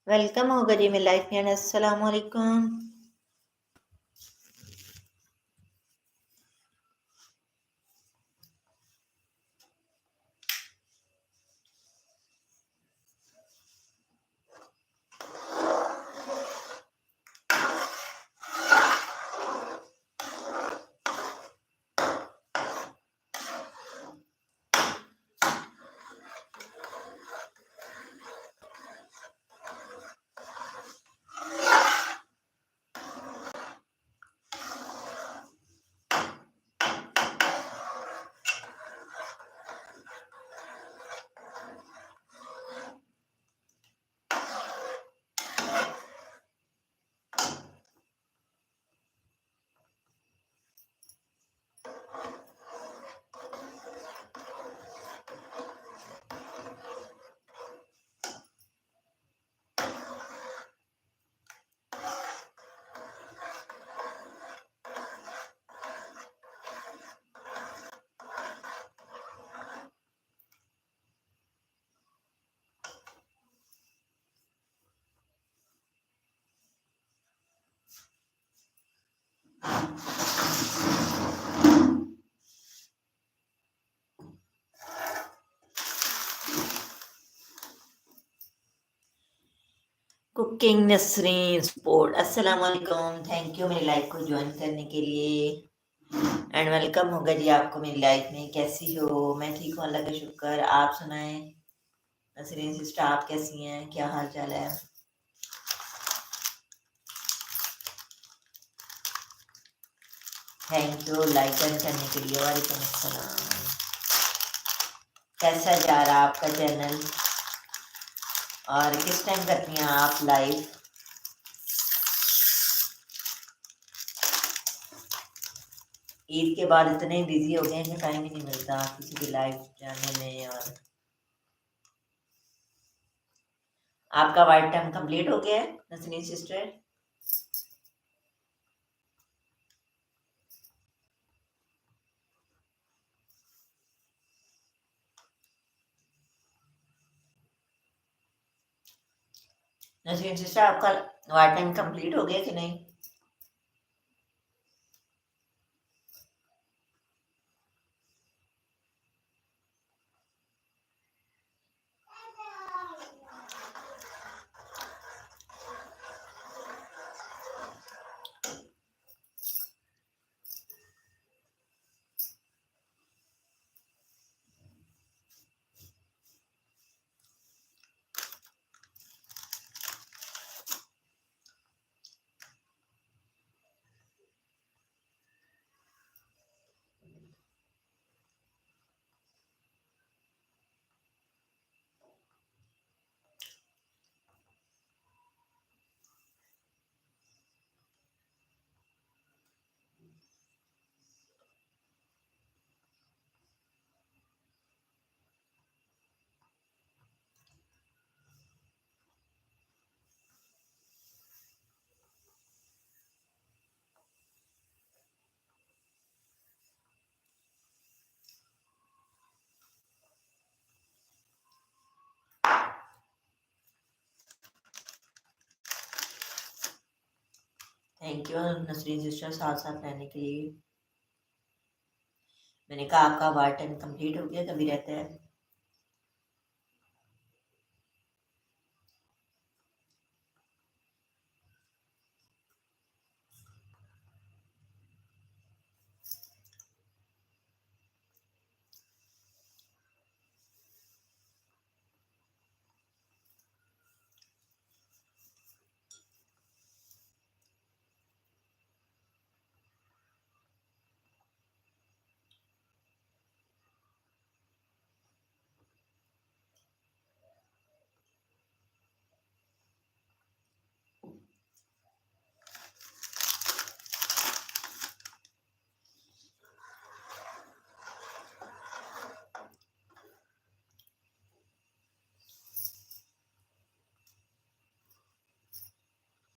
Welcome हो गई मेरी लाइफ में अस्सलाम वालेकुम। कुकिंग नसरीन स्पोर्ट अस्सलाम वालेकुम। थैंक यू मेरी लाइफ को ज्वाइन करने के लिए एंड वेलकम होगा जी आपको मेरी लाइफ में। कैसी हो? मैं ठीक हूँ, अल्लाह का शुक्र। आप सुनाएं नसरीन सिस्टर, आप कैसी हैं? क्या हाल चाल है? थैंक यू लाइक करने के लिए। वालेकुम अस्सलाम। कैसा जा रहा आपका चैनल और किस टाइम करती हैं आप लाइव? ईद के बाद इतने बिजी हो गए हैं कि टाइम ही नहीं मिलता किसी की लाइव जाने में। और आपका वाइट टाइम कंप्लीट हो गया है नसरीन सिस्टर? नसरीन सिस्टर आपका वाइट टाइम कंप्लीट हो गया कि नहीं? थैंक यू नसरीन सिस्टर साथ साथ रहने के लिए। मैंने कहा आपका वाइट टाइम कंप्लीट हो गया, कभी रहता है?